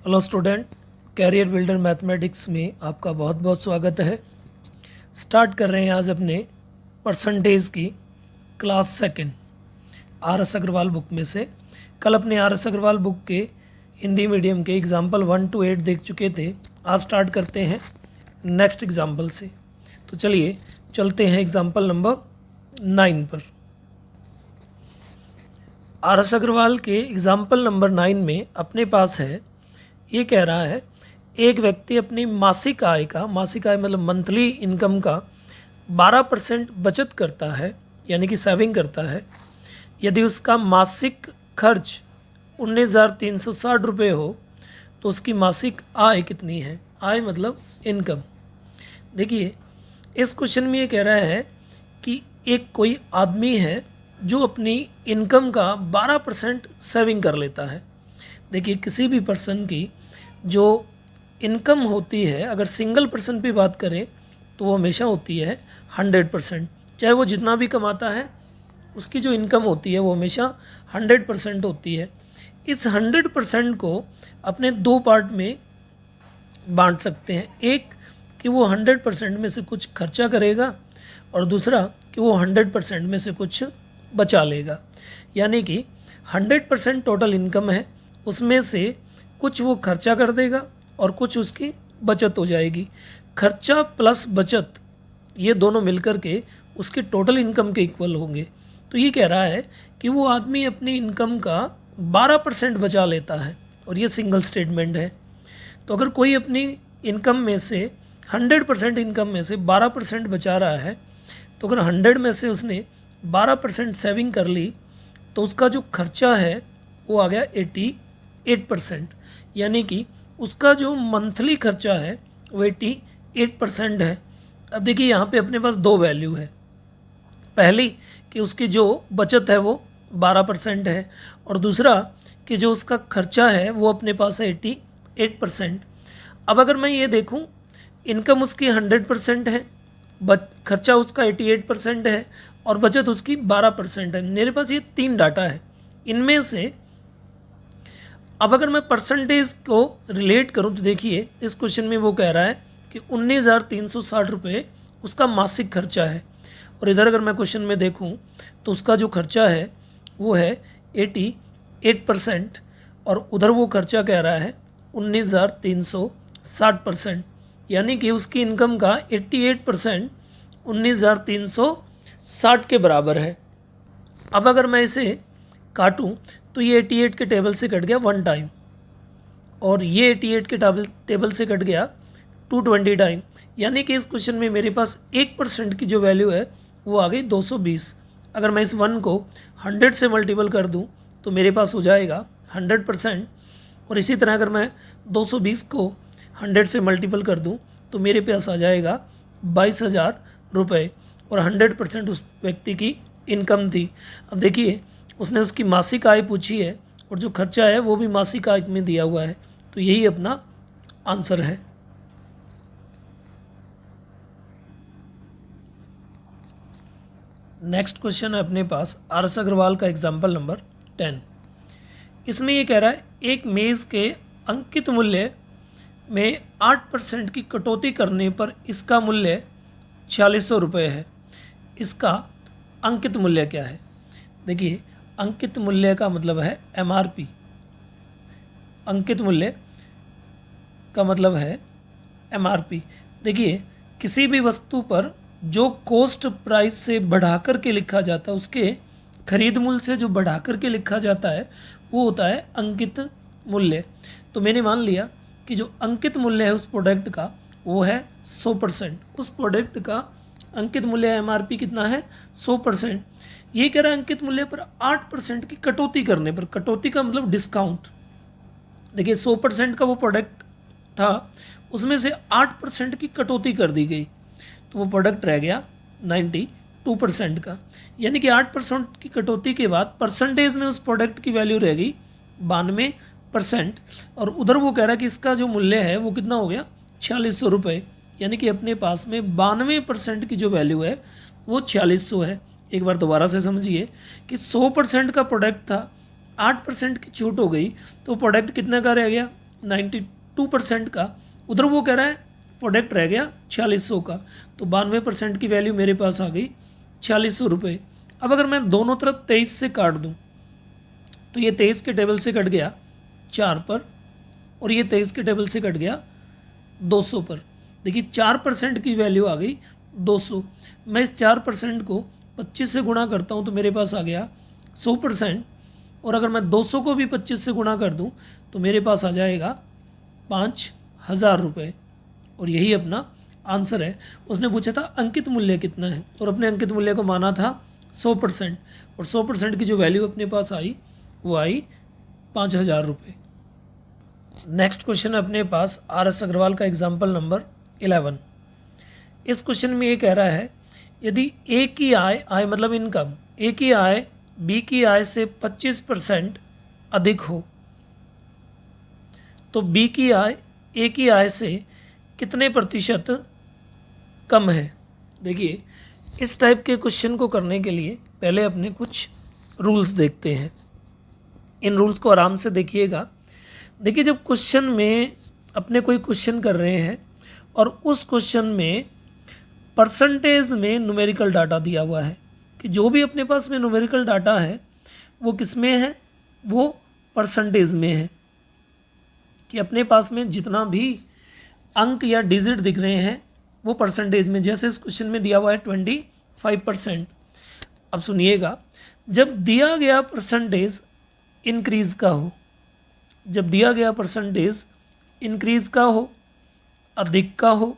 Hello student, career builder mathematics में आपका बहुत बहुत स्वागत है। स्टार्ट कर रहे हैं आज अपने परसेंटेज की class second R S Agarwal book में से। कल अपने आर एस अग्रवाल बुक के हिंदी मीडियम के एग्जाम्पल 1 to 8 देख चुके थे। आज स्टार्ट करते हैं नेक्स्ट एग्जाम्पल से। तो चलिए चलते हैं एग्जाम्पल नंबर 9 पर। आर एस अग्रवाल के एग्जाम्पल नंबर 9 में अपने पास है, ये कह रहा है एक व्यक्ति अपनी मासिक आय मतलब मंथली इनकम का 12% बचत करता है, यानी कि सेविंग करता है। यदि उसका मासिक खर्च 19,360 रुपये हो तो उसकी मासिक आय कितनी है। आय मतलब इनकम। देखिए इस क्वेश्चन में ये कह रहा है कि एक कोई आदमी है जो अपनी इनकम का 12% सेविंग कर लेता है। देखिए किसी भी पर्सन की जो इनकम होती है, अगर सिंगल पर्सन पे बात करें तो वो हमेशा होती है 100%। चाहे वो जितना भी कमाता है उसकी जो इनकम होती है वो हमेशा 100% होती है। इस 100% को अपने दो पार्ट में बांट सकते हैं। एक कि वो 100% में से कुछ खर्चा करेगा और दूसरा कि वो 100% में से कुछ बचा लेगा। यानी कि 100% टोटल इनकम है, उसमें से कुछ वो खर्चा कर देगा और कुछ उसकी बचत हो जाएगी। खर्चा प्लस बचत ये दोनों मिलकर के उसके टोटल इनकम के इक्वल होंगे। तो ये कह रहा है कि वो आदमी अपनी इनकम का 12% बचा लेता है और ये सिंगल स्टेटमेंट है। तो अगर कोई अपनी इनकम में से 100% इनकम में से 12% बचा रहा है, तो अगर 100 में से उसने 12% सेविंग कर ली तो उसका जो खर्चा है वो आ गया 88%। यानी कि उसका जो मंथली खर्चा है वो 88% है। अब देखिए यहाँ पे अपने पास दो वैल्यू है। पहली कि उसकी जो बचत है वो 12% है और दूसरा कि जो उसका खर्चा है वो अपने पास है 88%। अब अगर मैं ये देखूँ, इनकम उसकी 100% है, खर्चा उसका 88% है और बचत उसकी 12% है। मेरे पास ये तीन डाटा है। इनमें से अब अगर मैं परसेंटेज को रिलेट करूं तो देखिए इस क्वेश्चन में वो कह रहा है कि 19,360 रुपये उसका मासिक खर्चा है और इधर अगर मैं क्वेश्चन में देखूं तो उसका जो खर्चा है वो है 88% और उधर वो खर्चा कह रहा है 19,360%। यानी कि उसकी इनकम का 88% 19,360 के बराबर है। अब अगर मैं इसे काटूं तो ये 88 के टेबल से कट गया 1 टाइम और ये 88 के टेबल से कट गया 220 टाइम। यानी कि इस क्वेश्चन में मेरे पास 1% की जो वैल्यू है वो आ गई 220। अगर मैं इस 1 को 100 से मल्टीपल कर दूं तो मेरे पास हो जाएगा 100%। और इसी तरह अगर मैं 220 को 100 से मल्टीपल कर दूं तो मेरे पास आ जाएगा 22,000 रुपये और 100% उस व्यक्ति की इनकम थी। अब देखिए उसने उसकी मासिक आय पूछी है और जो खर्चा है वो भी मासिक आय में दिया हुआ है, तो यही अपना आंसर है। नेक्स्ट क्वेश्चन है अपने पास आर एस अग्रवाल का एग्जाम्पल नंबर 10। इसमें ये कह रहा है एक मेज़ के अंकित मूल्य में 8% की कटौती करने पर इसका मूल्य 4600 रुपये है। इसका अंकित मूल्य क्या है। देखिए अंकित मूल्य का मतलब है MRP। अंकित मूल्य का मतलब है MRP। देखिए किसी भी वस्तु पर जो कॉस्ट प्राइस से बढ़ाकर के लिखा जाता है, उसके खरीद मूल्य से जो बढ़ाकर के लिखा जाता है वो होता है अंकित मूल्य। तो मैंने मान लिया कि जो अंकित मूल्य है उस प्रोडक्ट का वो है 100%। उस प्रोडक्ट का अंकित मूल्य MRP कितना है 100%। ये कह रहा है अंकित मूल्य पर 8% की कटौती करने पर, कटौती का मतलब डिस्काउंट। देखिए 100% का वो प्रोडक्ट था, उसमें से 8% की कटौती कर दी गई तो वो प्रोडक्ट रह गया 92% का। यानी कि 8% की कटौती के बाद परसेंटेज में उस प्रोडक्ट की वैल्यू रह गई 92% और उधर वो कह रहा है कि इसका जो मूल्य है वो कितना हो गया 4600 रुपये। यानी कि अपने पास में 92% की जो वैल्यू है वो 4600 है। एक बार दोबारा से समझिए कि 100% का प्रोडक्ट था, 8% की छूट हो गई तो प्रोडक्ट कितने का रह गया 92% का, उधर वो कह रहा है प्रोडक्ट रह गया 4600 का, तो 92% की वैल्यू मेरे पास आ गई 4600 रुपये। अब अगर मैं दोनों तरफ 23 से काट दूँ तो ये 23 के टेबल से कट गया 4 पर, और ये 23 के टेबल से कट गया 200 पर। देखिए 4% की वैल्यू आ गई 200। मैं इस 4% को 25 से गुणा करता हूँ तो मेरे पास आ गया 100%, और अगर मैं 200 को भी 25 से गुणा कर दूँ तो मेरे पास आ जाएगा 5000 रुपये, और यही अपना आंसर है। उसने पूछा था अंकित मूल्य कितना है, और अपने अंकित मूल्य को माना था 100%, और 100% की जो वैल्यू अपने पास आई वो आई 5000 रुपये। नेक्स्ट क्वेश्चन अपने पास RS अग्रवाल का एग्जाम्पल नंबर 11। इस क्वेश्चन में ये कह रहा है यदि ए की आय मतलब इनकम, ए की आय बी की आय से 25% अधिक हो तो बी की आय ए की आय से कितने प्रतिशत कम है। देखिए इस टाइप के क्वेश्चन को करने के लिए पहले अपने कुछ रूल्स देखते हैं। इन रूल्स को आराम से देखिएगा। देखिए जब क्वेश्चन में अपने कोई क्वेश्चन कर रहे हैं और उस क्वेश्चन में परसेंटेज में न्यूमेरिकल डाटा दिया हुआ है, कि जो भी अपने पास में न्यूमेरिकल डाटा है वो किस में है, वो परसेंटेज में है, कि अपने पास में जितना भी अंक या डिजिट दिख रहे हैं वो परसेंटेज में। जैसे इस क्वेश्चन में दिया हुआ है 25%। अब सुनिएगा, जब दिया गया परसेंटेज इंक्रीज का हो, जब दिया गया परसेंटेज इंक्रीज का हो, अधिक का हो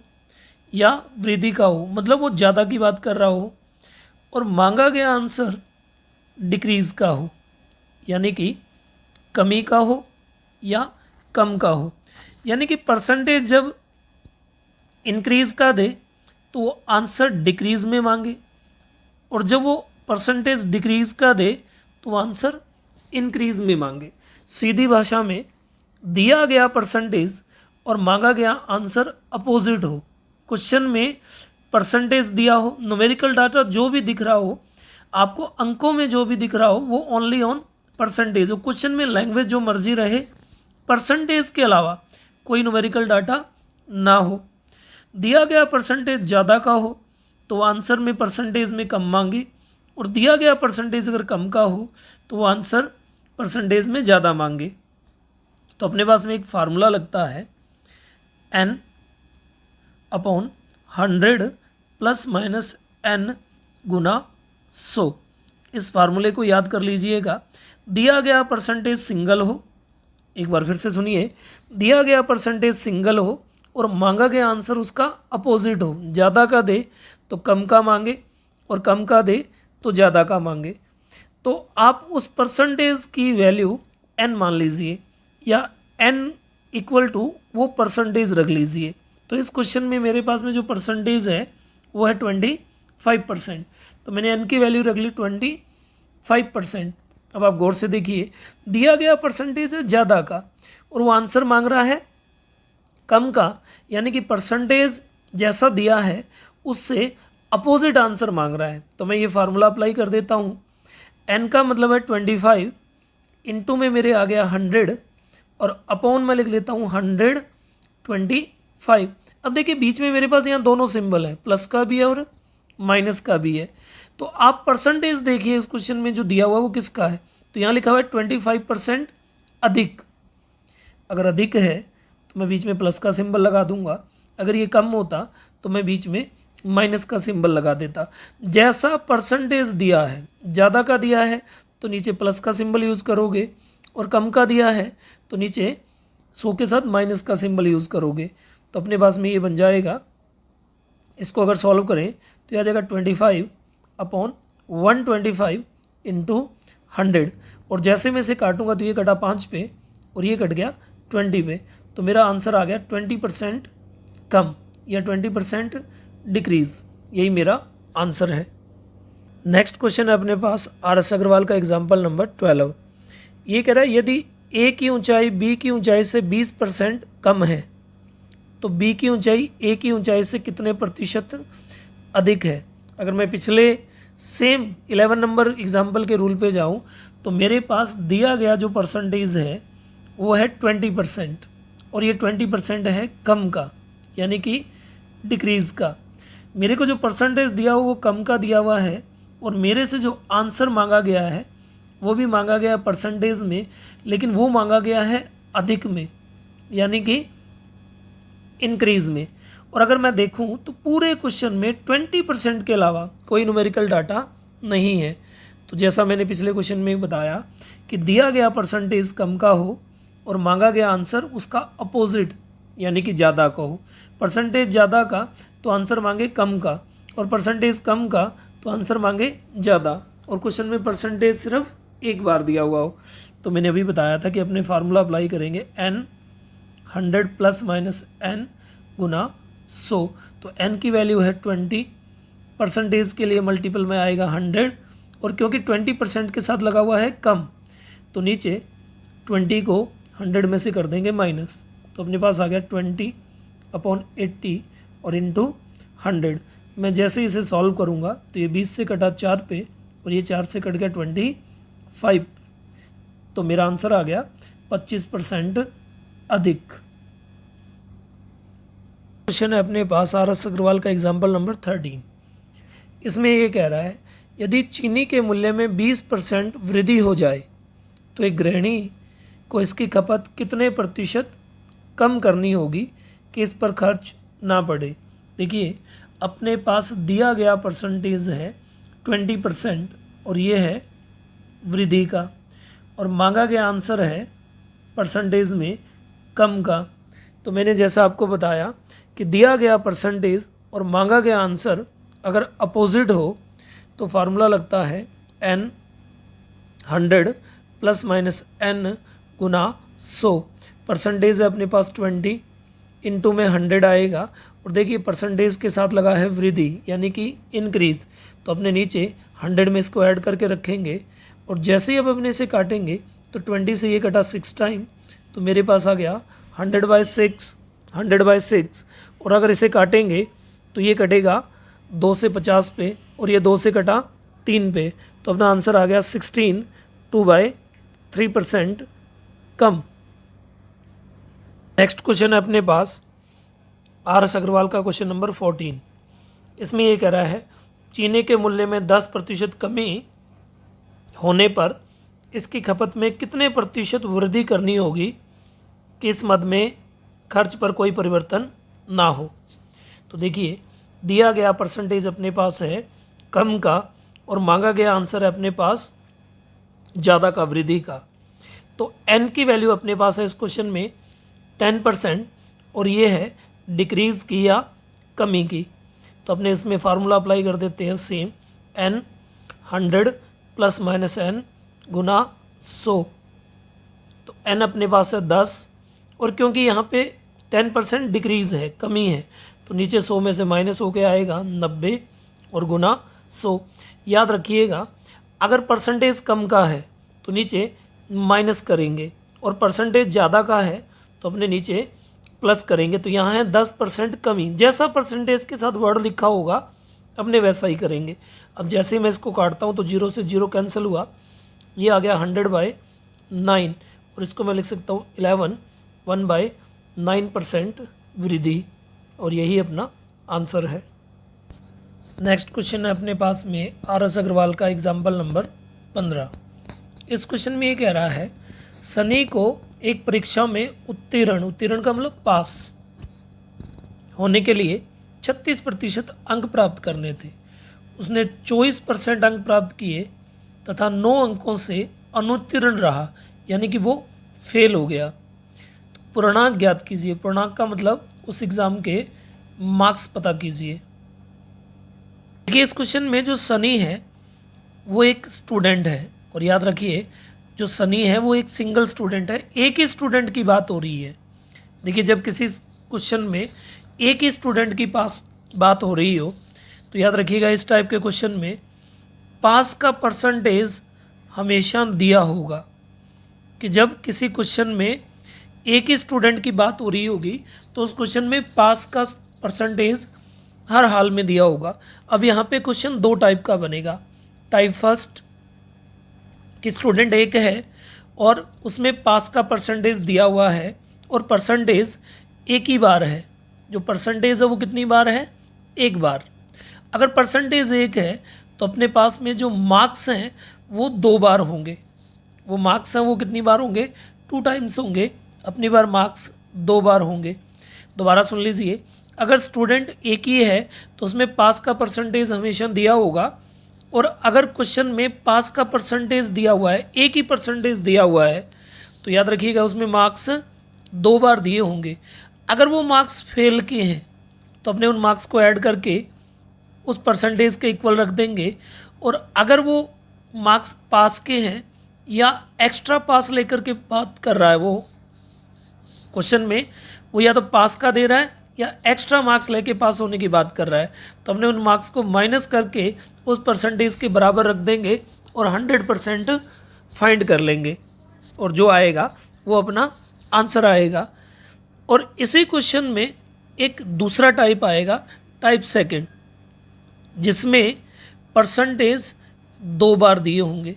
या वृद्धि का हो, मतलब वो ज़्यादा की बात कर रहा हो, और मांगा गया आंसर डिक्रीज का हो, यानी कि कमी का हो या कम का हो, यानी कि परसेंटेज जब इंक्रीज का दे तो वो आंसर डिक्रीज में मांगे, और जब वो परसेंटेज डिक्रीज का दे तो वो आंसर इंक्रीज में मांगे। सीधी भाषा में दिया गया परसेंटेज और मांगा गया आंसर अपोजिट हो। क्वेश्चन में परसेंटेज दिया हो, न्यूमेरिकल डाटा जो भी दिख रहा हो, आपको अंकों में जो भी दिख रहा हो वो ओनली ऑन परसेंटेज हो। क्वेश्चन में लैंग्वेज जो मर्जी रहे, परसेंटेज के अलावा कोई न्यूमेरिकल डाटा ना हो। दिया गया परसेंटेज ज़्यादा का हो तो आंसर में परसेंटेज में कम मांगे, और दिया गया परसेंटेज अगर कम का हो तो वो आंसर परसेंटेज में ज़्यादा मांगे। तो अपने पास में एक फार्मूला लगता है n upon 100 plus minus n गुना 100। इस फार्मूले को याद कर लीजिएगा। दिया गया परसेंटेज सिंगल हो, एक बार फिर से सुनिए, दिया गया परसेंटेज सिंगल हो और मांगा गया आंसर उसका अपोजिट हो, ज़्यादा का दे तो कम का मांगे और कम का दे तो ज़्यादा का मांगे, तो आप उस परसेंटेज की वैल्यू n मान लीजिए, या n इक्वल टू वो परसेंटेज रख लीजिए। तो इस क्वेश्चन में मेरे पास में जो परसेंटेज है वो है 25%, तो मैंने n की वैल्यू रख ली 25%। अब आप गौर से देखिए, दिया गया परसेंटेज है ज़्यादा का और वो आंसर मांग रहा है कम का, यानी कि परसेंटेज जैसा दिया है उससे अपोजिट आंसर मांग रहा है। तो मैं ये फार्मूला अप्लाई कर देता हूँ। n का मतलब है 25, इनटू में मेरे आ गया 100, और अपॉन में लिख लेता हूँ 125। अब देखिए बीच में मेरे पास यहाँ दोनों सिंबल है, प्लस का भी है और माइनस का भी है। तो आप परसेंटेज देखिए इस क्वेश्चन में जो दिया हुआ वो किसका है, तो यहाँ लिखा हुआ है 25% अधिक। अगर अधिक है तो मैं बीच में प्लस का सिंबल लगा दूंगा, अगर ये कम होता तो मैं बीच में माइनस का सिंबल लगा देता। जैसा परसेंटेज दिया है, ज़्यादा का दिया है तो नीचे प्लस का सिंबल यूज़ करोगे, और कम का दिया है तो नीचे 100 के साथ माइनस का सिंबल यूज़ करोगे। तो अपने पास में ये बन जाएगा, इसको अगर सॉल्व करें तो यह आ जाएगा 25 अपॉन 125 इंटू 100, और जैसे मैं इसे काटूंगा तो ये कटा 5 पे और ये कट गया 20 पे, तो मेरा आंसर आ गया 20% कम या 20% डिक्रीज। यही मेरा आंसर है। नेक्स्ट क्वेश्चन है अपने पास RS अग्रवाल का एग्जाम्पल नंबर 12। ये कह रहा है यदि A की ऊंचाई B की ऊंचाई से 20% कम है तो B की ऊंचाई A की ऊंचाई से कितने प्रतिशत अधिक है। अगर मैं पिछले सेम 11 नंबर एग्जाम्पल के रूल पे जाऊं तो मेरे पास दिया गया जो परसेंटेज है वो है 20%, और ये 20% है कम का, यानी कि डिक्रीज़ का। मेरे को जो परसेंटेज दिया हुआ वो कम का दिया हुआ है, और मेरे से जो आंसर मांगा गया है वो भी मांगा गया परसेंटेज में, लेकिन वो मांगा गया है अधिक में, यानी कि इंक्रीज़ में। और अगर मैं देखूं तो पूरे क्वेश्चन में 20% के अलावा कोई न्यूमेरिकल डाटा नहीं है। तो जैसा मैंने पिछले क्वेश्चन में बताया कि दिया गया परसेंटेज कम का हो और मांगा गया आंसर उसका अपोजिट यानी कि ज़्यादा का हो। परसेंटेज ज़्यादा का तो आंसर मांगे कम का, और परसेंटेज कम का तो आंसर मांगे ज़्यादा, और क्वेश्चन में परसेंटेज सिर्फ एक बार दिया हुआ हो। तो मैंने अभी बताया था कि अपने फार्मूला अप्लाई करेंगे n 100 प्लस माइनस n गुना 100। तो n की वैल्यू है 20, परसेंटेज के लिए मल्टीपल में आएगा 100, और क्योंकि 20% के साथ लगा हुआ है कम तो नीचे 20 को 100 में से कर देंगे माइनस, तो अपने पास आ गया 20/80 और इंटू 100। मैं जैसे ही इसे सॉल्व करूँगा तो ये 20 से कटा 4 पे, और ये 4 से कट गया 25, तो मेरा आंसर आ गया 25% अधिक। क्वेश्चन है अपने पास RS अग्रवाल का एग्जाम्पल नंबर 13। इसमें ये कह रहा है यदि चीनी के मूल्य में 20% वृद्धि हो जाए तो एक गृहिणी को इसकी खपत कितने प्रतिशत कम करनी होगी कि इस पर खर्च ना पड़े। देखिए अपने पास दिया गया परसेंटेज है 20% और ये है वृद्धि का, और मांगा गया आंसर है परसेंटेज में कम का। तो मैंने जैसा आपको बताया कि दिया गया परसेंटेज और मांगा गया आंसर अगर अपोजिट हो तो फार्मूला लगता है n 100 प्लस माइनस n गुना 100। परसेंटेज है अपने पास 20, इंटू में 100 आएगा, और देखिए परसेंटेज के साथ लगा है वृद्धि यानी कि इंक्रीज़, तो अपने नीचे 100 में इसको ऐड करके रखेंगे, और जैसे ही अब अपने से काटेंगे तो 20 से ये कटा 6 टाइम, तो मेरे पास आ गया 100/6, और अगर इसे काटेंगे तो ये कटेगा 2 से 50 पे, और ये 2 से कटा 3 पे, तो अपना आंसर आ गया 16 2/3% कम। नेक्स्ट क्वेश्चन है अपने पास RS अग्रवाल का क्वेश्चन नंबर 14। इसमें ये कह रहा है चीनी के मूल्य में 10% कमी होने पर इसकी खपत में कितने प्रतिशत वृद्धि करनी होगी कि इस मद में खर्च पर कोई परिवर्तन ना हो। तो देखिए दिया गया परसेंटेज अपने पास है कम का, और मांगा गया आंसर है अपने पास ज़्यादा का, वृद्धि का। तो n की वैल्यू अपने पास है इस क्वेश्चन में 10%, और ये है डिक्रीज़ की या कमी की। तो अपने इसमें फार्मूला अप्लाई कर देते हैं same, n 100 plus minus n गुना 100। तो n अपने पास है 10, और क्योंकि यहाँ पे 10% डिक्रीज़ है, कमी है, तो नीचे 100 में से माइनस होके आएगा 90 और गुना 100। याद रखिएगा अगर परसेंटेज कम का है तो नीचे माइनस करेंगे, और परसेंटेज ज़्यादा का है तो अपने नीचे प्लस करेंगे। तो यहाँ है 10% कमी, जैसा परसेंटेज के साथ वर्ड लिखा होगा अपने वैसा ही करेंगे। अब जैसे ही मैं इसको काटता हूँ तो 0 से 0 कैंसिल हुआ, ये आ गया 100/9, और इसको मैं लिख सकता हूँ 1/9% वृद्धि, और यही अपना आंसर है। नेक्स्ट क्वेश्चन है अपने पास में RS अग्रवाल का एग्जाम्पल नंबर 15। इस क्वेश्चन में ये कह रहा है सनी को एक परीक्षा में उत्तीर्ण का मतलब पास होने के लिए 36% अंक प्राप्त करने थे। उसने 24% अंक प्राप्त किए तथा 9 अंकों से अनुत्तीर्ण रहा, यानी कि वो फेल हो गया। तो पूर्णांक ज्ञात कीजिए। पूर्णांक का मतलब उस एग्ज़ाम के मार्क्स पता कीजिए। देखिए इस क्वेश्चन में जो सनी है वो एक स्टूडेंट है, और याद रखिए जो सनी है वो एक सिंगल स्टूडेंट है, एक ही स्टूडेंट की बात हो रही है। देखिए जब किसी क्वेश्चन में एक ही स्टूडेंट की पास बात हो रही हो तो याद रखिएगा इस टाइप के क्वेश्चन में पास का परसेंटेज हमेशा दिया होगा, कि जब किसी क्वेश्चन में एक ही स्टूडेंट की बात हो रही होगी तो उस क्वेश्चन में पास का परसेंटेज हर हाल में दिया होगा। अब यहाँ पे क्वेश्चन 2 टाइप का बनेगा। टाइप फर्स्ट कि स्टूडेंट एक है और उसमें पास का परसेंटेज दिया हुआ है और परसेंटेज एक ही बार है। जो परसेंटेज है वो कितनी बार है? एक बार। अगर परसेंटेज एक है तो अपने पास में जो मार्क्स हैं वो 2 बार होंगे। वो मार्क्स हैं वो कितनी बार होंगे? 2 टाइम्स होंगे। अपनी बार मार्क्स 2 बार होंगे। दोबारा सुन लीजिए, अगर स्टूडेंट एक ही है तो उसमें पास का परसेंटेज हमेशा दिया होगा, और अगर क्वेश्चन में पास का परसेंटेज दिया हुआ है, एक ही परसेंटेज दिया हुआ है, तो याद रखिएगा उसमें मार्क्स 2 बार दिए होंगे। अगर वो मार्क्स फेल के हैं तो अपने उन मार्क्स को ऐड करके उस परसेंटेज के इक्वल रख देंगे, और अगर वो मार्क्स पास के हैं या एक्स्ट्रा पास लेकर के बात कर रहा है वो क्वेश्चन में, वो या तो पास का दे रहा है या एक्स्ट्रा मार्क्स लेके पास होने की बात कर रहा है, तो हमने उन मार्क्स को माइनस करके उस परसेंटेज के बराबर रख देंगे और 100% फाइंड कर लेंगे, और जो आएगा वो अपना आंसर आएगा। और इसी क्वेश्चन में एक दूसरा टाइप आएगा, टाइप सेकंड, जिसमें परसेंटेज 2 बार दिए होंगे।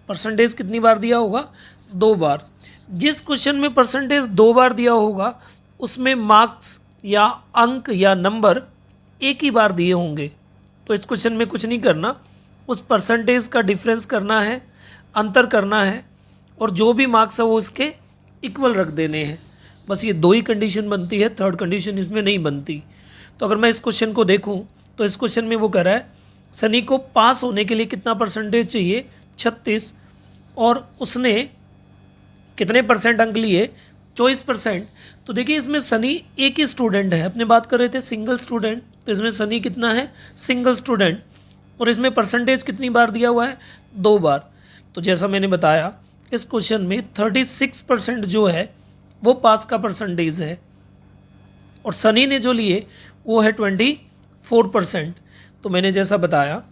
परसेंटेज कितनी बार दिया होगा? 2 बार। जिस क्वेश्चन में परसेंटेज 2 बार दिया होगा उसमें मार्क्स या अंक या नंबर एक ही बार दिए होंगे। तो इस क्वेश्चन में कुछ नहीं करना, उस परसेंटेज का डिफरेंस करना है, अंतर करना है, और जो भी मार्क्स है वो इसके इक्वल रख देने हैं। बस ये 2 ही कंडीशन बनती है, थर्ड कंडीशन इसमें नहीं बनती। तो अगर मैं इस क्वेश्चन को देखूं तो इस क्वेश्चन में वो कह रहा है सनी को पास होने के लिए कितना परसेंटेज चाहिए? 36, और उसने कितने परसेंट अंक लिए? 24%। तो देखिए इसमें सनी एक ही स्टूडेंट है, अपने बात कर रहे थे सिंगल स्टूडेंट, तो इसमें सनी कितना है? Single student. और इसमें परसेंटेज कितनी बार दिया हुआ है? 2 बार। तो जैसा मैंने बताया इस क्वेश्चन में 36% जो है वो पास का परसेंटेज है, और सनी ने जो लिए वो है 24%। तो मैंने जैसा बताया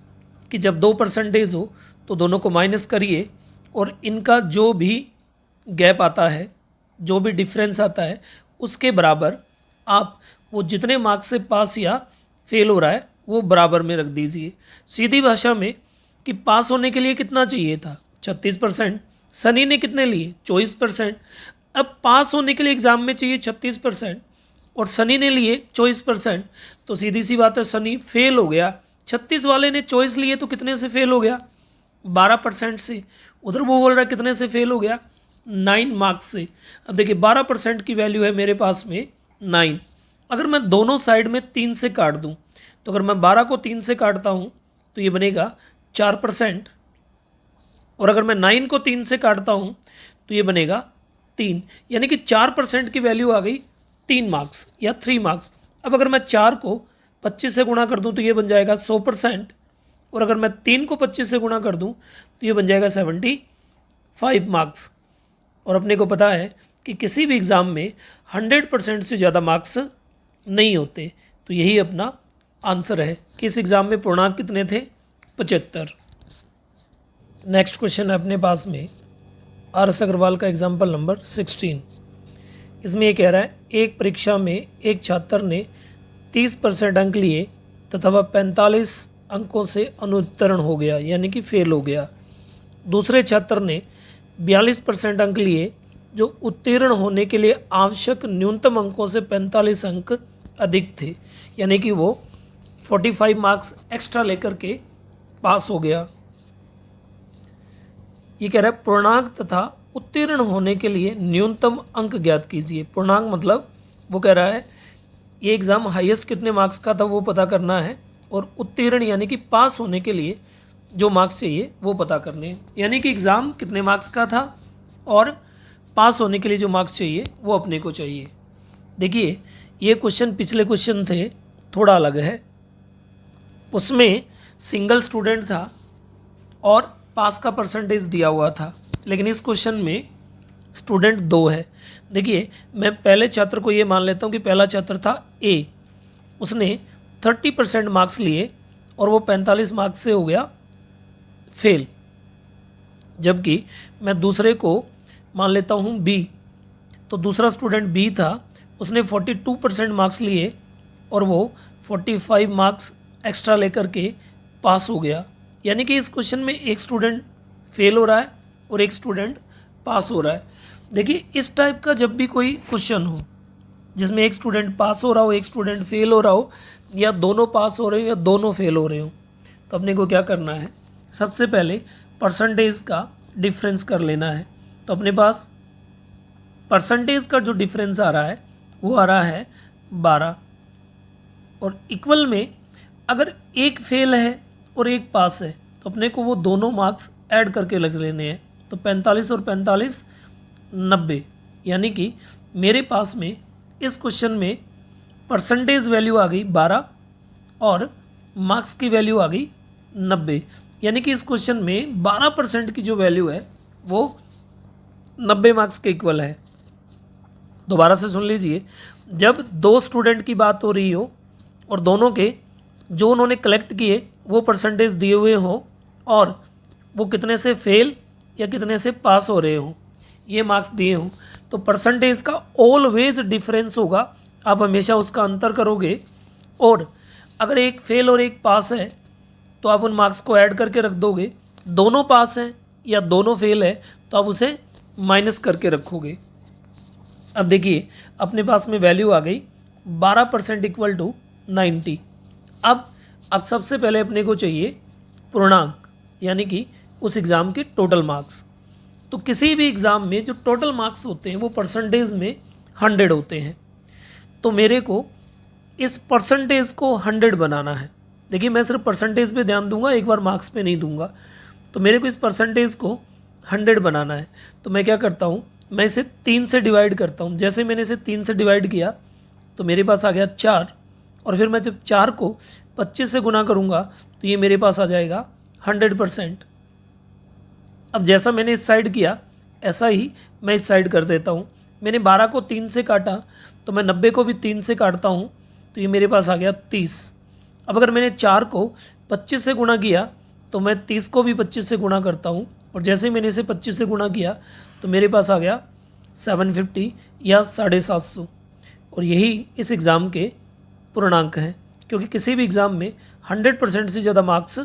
कि जब 2 परसेंटेज हो तो दोनों को माइनस करिए, और इनका जो भी गैप आता है, जो भी डिफरेंस आता है, उसके बराबर आप वो जितने मार्क्स से पास या फेल हो रहा है वो बराबर में रख दीजिए। सीधी भाषा में कि पास होने के लिए कितना चाहिए था? 36%। सनी ने कितने लिए? 24%। अब पास होने के लिए एग्ज़ाम में चाहिए 36% और सनी ने लिए 24%, तो सीधी सी बात है सनी फेल हो गया। 36 वाले ने 24 लिए तो कितने से फेल हो गया? 12% से। उधर वो बोल रहा है कितने से फेल हो गया? 9 मार्क्स से। अब देखिए 12% की वैल्यू है मेरे पास में 9। अगर मैं दोनों साइड में 3 से काट दूं, तो अगर मैं 12 को 3 से काटता हूं तो ये बनेगा 4%, और अगर मैं 9 को 3 से काटता हूं तो ये बनेगा 3, यानी कि 4% की वैल्यू आ गई 3 मार्क्स या 3 मार्क्स। अब अगर मैं 4 को 25 से गुणा कर दूं तो ये बन जाएगा 100%, और अगर मैं 3 को 25 से गुणा कर दूं तो ये बन जाएगा 75 मार्क्स। और अपने को पता है कि किसी भी एग्ज़ाम में 100% से ज़्यादा मार्क्स नहीं होते, तो यही अपना आंसर है कि इस एग्ज़ाम में पूर्णांक कितने थे? 75। नेक्स्ट क्वेश्चन है अपने पास में आर एस अग्रवाल का एग्जाम्पल नंबर 16। इसमें ये कह रहा है एक परीक्षा में एक छात्र ने 30% अंक लिए तथा वह 45 अंकों से अनुत्तीर्ण हो गया, यानी कि फेल हो गया। दूसरे छात्र ने 42% अंक लिए जो उत्तीर्ण होने के लिए आवश्यक न्यूनतम अंकों से 45 अंक अधिक थे, यानी कि वो 45 मार्क्स एक्स्ट्रा लेकर के पास हो गया। ये कह रहा है पूर्णांक तथा उत्तीर्ण होने के लिए न्यूनतम अंक ज्ञात कीजिए। पूर्णांक मतलब वो कह रहा है ये एग्ज़ाम हाईएस्ट कितने मार्क्स का था वो पता करना है, और उत्तीर्ण यानी कि पास होने के लिए जो मार्क्स चाहिए वो पता करने हैं, यानी कि एग्ज़ाम कितने मार्क्स का था और पास होने के लिए जो मार्क्स चाहिए वो अपने को चाहिए। देखिए ये क्वेश्चन पिछले क्वेश्चन थे थोड़ा अलग है, उसमें सिंगल स्टूडेंट था और पास का परसेंटेज दिया हुआ था, लेकिन इस क्वेश्चन में स्टूडेंट 2 है। देखिए मैं पहले छात्र को ये मान लेता हूँ कि पहला छात्र था ए, उसने 30% मार्क्स लिए और वो 45 मार्क्स से हो गया फेल। जबकि मैं दूसरे को मान लेता हूँ बी, तो दूसरा स्टूडेंट बी था, उसने 42% मार्क्स लिए और वो 45 मार्क्स एक्स्ट्रा लेकर के पास हो गया। यानी कि इस क्वेश्चन में एक स्टूडेंट फेल हो रहा है और एक स्टूडेंट पास हो रहा है। देखिए इस टाइप का जब भी कोई क्वेश्चन हो जिसमें एक स्टूडेंट पास हो रहा हो, एक स्टूडेंट फेल हो रहा हो, या दोनों पास हो रहे हो या दोनों फेल हो रहे हो, तो अपने को क्या करना है, सबसे पहले परसेंटेज का डिफरेंस कर लेना है। तो अपने पास परसेंटेज का जो डिफरेंस आ रहा है वो आ रहा है 12, और इक्वल में अगर एक फेल है और एक पास है तो अपने को वो दोनों मार्क्स ऐड करके लग लेने हैं। तो 45 और 45 90, यानी कि मेरे पास में इस क्वेश्चन में परसेंटेज वैल्यू आ गई 12 और मार्क्स की वैल्यू आ गई 90, यानी कि इस क्वेश्चन में 12% की जो वैल्यू है वो 90 मार्क्स के इक्वल है। दोबारा से सुन लीजिए, जब दो स्टूडेंट की बात हो रही हो और दोनों के जो उन्होंने कलेक्ट किए वो परसेंटेज दिए हुए हो और वो कितने से फेल या कितने से पास हो रहे हो, ये मार्क्स दिए हों, तो परसेंटेज का ऑलवेज डिफरेंस होगा। आप हमेशा उसका अंतर करोगे, और अगर एक फेल और एक पास है तो आप उन मार्क्स को ऐड करके रख दोगे। दोनों पास हैं या दोनों फेल है तो आप उसे माइनस करके रखोगे। अब देखिए अपने पास में वैल्यू आ गई 12% इक्वल टू 90। अब सबसे पहले अपने को चाहिए पूर्णांक, यानी कि उस एग्ज़ाम के टोटल मार्क्स। तो किसी भी एग्ज़ाम में जो टोटल मार्क्स होते हैं वो परसेंटेज में 100 होते हैं। तो मेरे को इस परसेंटेज को 100 बनाना है। देखिए मैं सिर्फ परसेंटेज पे ध्यान दूंगा, एक बार मार्क्स पे नहीं दूंगा। तो मेरे को इस परसेंटेज को 100 बनाना है। तो मैं क्या करता हूँ, मैं इसे 3 से डिवाइड करता हूँ। जैसे मैंने इसे 3 से डिवाइड किया तो मेरे पास आ गया 4, और फिर मैं जब 4 को 25 से गुना करूँगा तो ये मेरे पास आ जाएगा 100%। अब जैसा मैंने इस साइड किया ऐसा ही मैं इस साइड कर देता हूँ। मैंने 12 को 3 से काटा तो मैं 90 को भी 3 से काटता हूँ, तो ये मेरे पास आ गया 30। अब अगर मैंने 4 को 25 से गुणा किया तो मैं 30 को भी 25 से गुणा करता हूँ, और जैसे ही मैंने इसे 25 से गुणा किया तो मेरे पास आ गया 750 या 750। और यही इस एग्ज़ाम के पूर्णांक हैं, क्योंकि किसी भी एग्ज़ाम में 100% से ज़्यादा मार्क्स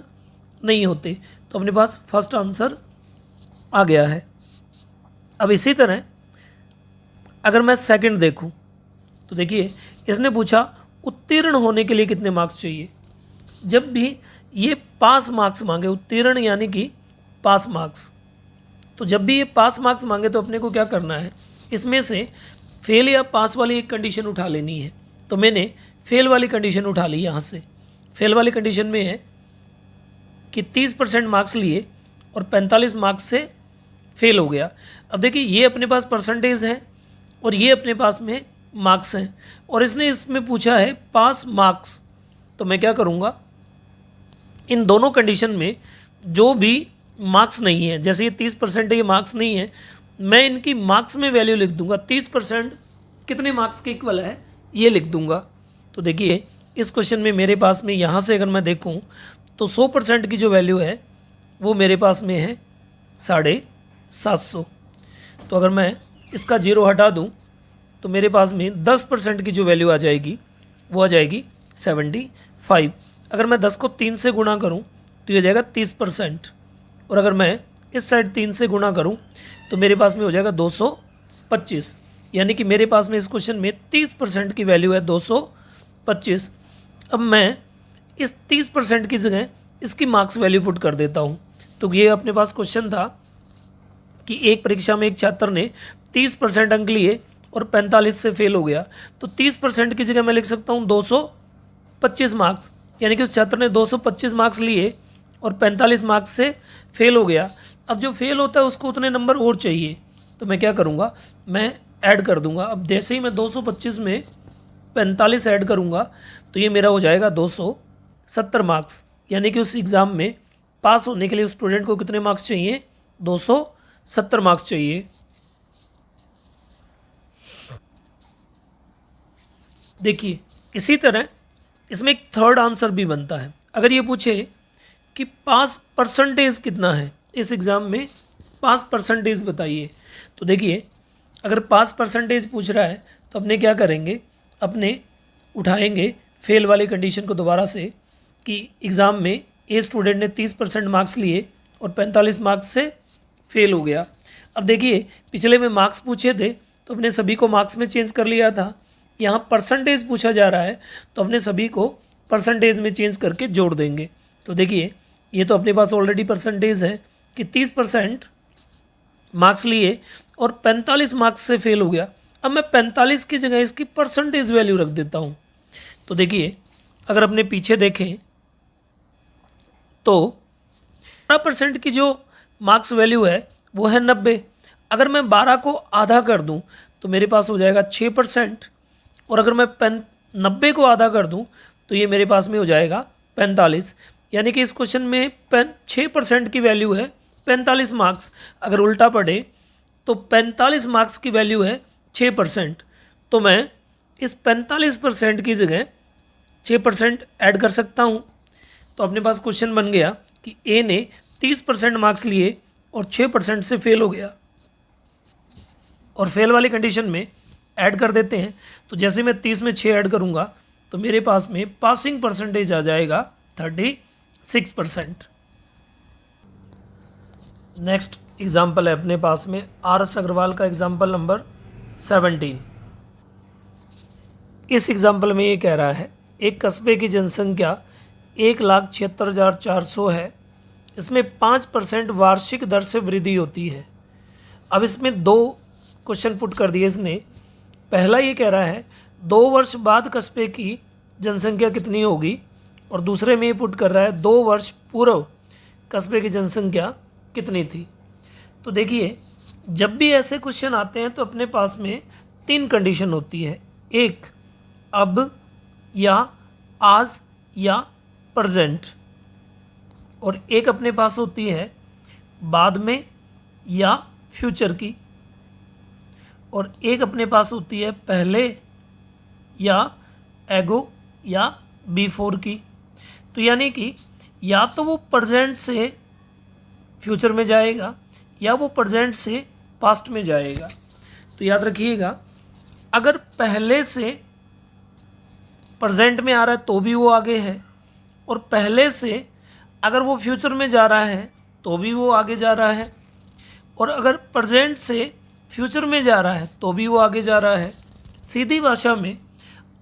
नहीं होते। तो अपने पास फर्स्ट आंसर आ गया है। अब इसी तरह अगर मैं सेकंड देखूं तो देखिए इसने पूछा उत्तीर्ण होने के लिए कितने मार्क्स चाहिए। जब भी ये पास मार्क्स मांगे, उत्तीर्ण यानी कि पास मार्क्स, तो जब भी ये पास मार्क्स मांगे तो अपने को क्या करना है, इसमें से फेल या पास वाली एक कंडीशन उठा लेनी है। तो मैंने फेल वाली कंडीशन उठा ली। यहाँ से फेल वाली कंडीशन में है कि 30% मार्क्स लिए और 45 मार्क्स से फेल हो गया। अब देखिए ये अपने पास परसेंटेज है और ये अपने पास में मार्क्स हैं, और इसने इसमें पूछा है पास मार्क्स। तो मैं क्या करूँगा, इन दोनों कंडीशन में जो भी मार्क्स नहीं है, जैसे ये 30% ये मार्क्स नहीं है, मैं इनकी मार्क्स में वैल्यू लिख दूंगा। 30% कितने मार्क्स के इक्वल है ये लिख दूंगा। तो देखिए इस क्वेश्चन में मेरे पास में यहाँ से अगर मैं देखूँ तो 100% की जो वैल्यू है वो मेरे पास में है 750। तो अगर मैं इसका 0 हटा दूँ तो मेरे पास में 10% की जो वैल्यू आ जाएगी वो आ जाएगी 75। अगर मैं 10 को 3 से गुणा करूँ तो ये जाएगा 30%, और अगर मैं इस साइड 3 से गुणा करूँ तो मेरे पास में हो जाएगा 225। यानी कि मेरे पास में इस क्वेश्चन में 30% की वैल्यू है 225। अब मैं इस 30% की जगह इसकी मार्क्स वैल्यू पुट कर देता हूँ। तो ये अपने पास क्वेश्चन था कि एक परीक्षा में एक छात्र ने 30% अंक लिए और 45 से फेल हो गया, तो 30% की जगह मैं लिख सकता हूँ 225 मार्क्स, यानी कि उस छात्र ने 225 मार्क्स लिए और 45 मार्क्स से फेल हो गया। अब जो फेल होता है उसको उतने नंबर और चाहिए, तो मैं क्या करूँगा, मैं ऐड कर दूँगा। अब जैसे ही मैं 225 में 45 ऐड करूँगा तो ये मेरा हो जाएगा 270 मार्क्स। यानी कि उस एग्ज़ाम में पास होने के लिए उस स्टूडेंट को कितने मार्क्स चाहिए, 270 मार्क्स चाहिए। देखिए इसी तरह इसमें एक थर्ड आंसर भी बनता है। अगर ये पूछे कि पास परसेंटेज कितना है इस एग्ज़ाम में, पास परसेंटेज बताइए, तो देखिए अगर पास परसेंटेज पूछ रहा है तो अपने क्या करेंगे, अपने उठाएंगे फेल वाली कंडीशन को दोबारा से कि एग्ज़ाम में ए स्टूडेंट ने 30% मार्क्स लिए और 45 मार्क्स से फेल हो गया। अब देखिए पिछले में मार्क्स पूछे थे तो अपने सभी को मार्क्स में चेंज कर लिया था, यहाँ परसेंटेज पूछा जा रहा है तो अपने सभी को परसेंटेज में चेंज करके जोड़ देंगे। तो देखिए ये तो अपने पास ऑलरेडी परसेंटेज है कि 30% मार्क्स लिए और 45 मार्क्स से फेल हो गया। अब मैं 45 की जगह इसकी परसेंटेज वैल्यू रख देता हूँ। तो देखिए अगर अपने पीछे देखें तो 12% की जो मार्क्स वैल्यू है वो है 90। अगर मैं 12 को आधा कर दूं तो मेरे पास हो जाएगा 6%, और अगर मैं 90 को आधा कर दूं तो ये मेरे पास में हो जाएगा 45। यानी कि इस क्वेश्चन में 6% की वैल्यू है 45 मार्क्स। अगर उल्टा पढ़े तो 45 मार्क्स की वैल्यू है 6%। तो मैं इस 45% की जगह 6% ऐड कर सकता हूँ। तो अपने पास क्वेश्चन बन गया कि ए ने 30% मार्क्स लिए और 6% से फेल हो गया, और फेल वाली कंडीशन में ऐड कर देते हैं। तो जैसे मैं 30 में 6 ऐड करूँगा तो मेरे पास में पासिंग परसेंटेज आ जाएगा 36%। नेक्स्ट एग्जाम्पल है अपने पास में आर एस अग्रवाल का एग्जाम्पल नंबर 17। इस एग्जाम्पल में ये कह रहा है एक कस्बे की जनसंख्या 1,76,400 है, इसमें 5% वार्षिक दर से वृद्धि होती है। अब इसमें 2 क्वेश्चन पुट कर दिए इसने। पहला ये कह रहा है 2 वर्ष बाद कस्बे की जनसंख्या कितनी होगी, और दूसरे में ये पुट कर रहा है 2 वर्ष पूर्व कस्बे की जनसंख्या कितनी थी। तो देखिए जब भी ऐसे क्वेश्चन आते हैं तो अपने पास में 3 कंडीशन होती है, एक अब या आज या प्रेजेंट, और एक अपने पास होती है बाद में या फ्यूचर की, और एक अपने पास होती है पहले या एगो या बिफोर की। तो यानी कि या तो वो प्रेजेंट से फ्यूचर में जाएगा या वो प्रेजेंट से पास्ट में जाएगा। तो याद रखिएगा अगर पहले से प्रेजेंट में आ रहा है तो भी वो आगे है, और पहले से अगर वो फ्यूचर में जा रहा है तो भी वो आगे जा रहा है, और अगर प्रेजेंट से फ्यूचर में जा रहा है तो भी वो आगे जा रहा है। सीधी भाषा में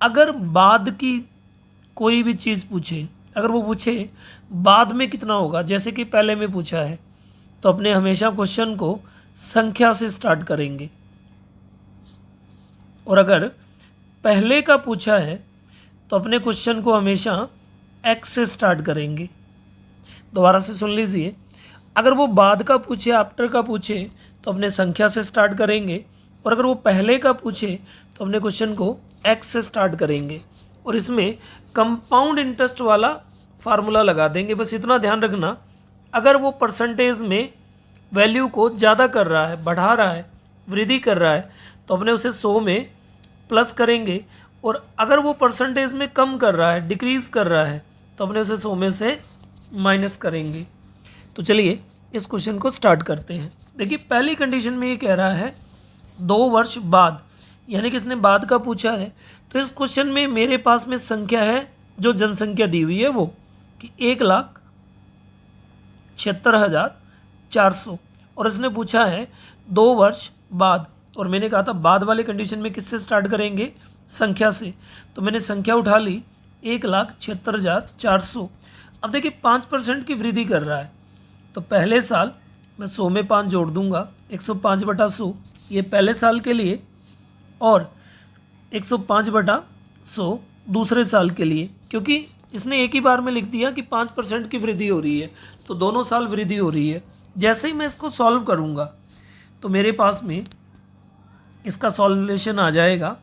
अगर बाद की कोई भी चीज़ पूछे, अगर वो पूछे बाद में कितना होगा जैसे कि पहले में पूछा है, तो अपने हमेशा क्वेश्चन को संख्या से स्टार्ट करेंगे, और अगर पहले का पूछा है तो अपने क्वेश्चन को हमेशा एक्स से स्टार्ट करेंगे। दोबारा से सुन लीजिए, अगर वो बाद का पूछे आफ्टर का पूछे तो अपने संख्या से स्टार्ट करेंगे, और अगर वो पहले का पूछे तो अपने क्वेश्चन को एक्स से स्टार्ट करेंगे, और इसमें कंपाउंड इंटरेस्ट वाला फार्मूला लगा देंगे। बस इतना ध्यान रखना, अगर वो परसेंटेज में वैल्यू को ज़्यादा कर रहा है, बढ़ा रहा है, वृद्धि कर रहा है, तो अपने उसे 100 में प्लस करेंगे, और अगर वो परसेंटेज में कम कर रहा है, डिक्रीज़ कर रहा है, तो अपने उसे 100 में से माइनस करेंगे। तो चलिए इस क्वेश्चन को स्टार्ट करते हैं। देखिए पहली कंडीशन में ये कह रहा है 2 वर्ष बाद, यानी कि इसने बाद का पूछा है। तो इस क्वेश्चन में मेरे पास में संख्या है, जो जनसंख्या दी हुई है वो कि 1,76,400, और इसने पूछा है 2 वर्ष बाद, और मैंने कहा था बाद वाले कंडीशन में किससे स्टार्ट करेंगे, संख्या से। तो मैंने संख्या उठा ली 1,76,400। अब देखिए 5% की वृद्धि कर रहा है, तो पहले साल मैं 100 में 5 जोड़ दूंगा, 105/100 ये पहले साल के लिए, और 105/100 दूसरे साल के लिए, क्योंकि इसने एक ही बार में लिख दिया कि 5% की वृद्धि हो रही है, तो दोनों साल वृद्धि हो रही है। जैसे ही मैं इसको सॉल्व करूंगा तो मेरे पास में इसका सॉल्यूशन आ जाएगा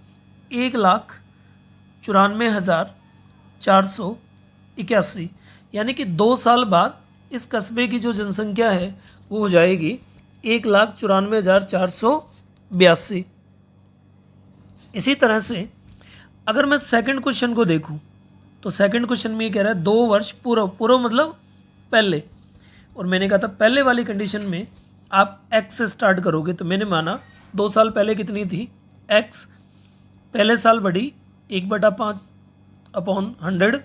1,94,481, यानी कि 2 साल बाद इस कस्बे की जो जनसंख्या है वो हो जाएगी 1,94,482। इसी तरह से अगर मैं सेकंड क्वेश्चन को देखूं तो सेकंड क्वेश्चन में ये कह रहा है 2 वर्ष पूर्व, पूर्व मतलब पहले, और मैंने कहा था पहले वाली कंडीशन में आप एक्स से स्टार्ट करोगे। तो मैंने माना 2 साल पहले कितनी थी, एक्स, पहले साल बढ़ी 1/5/100,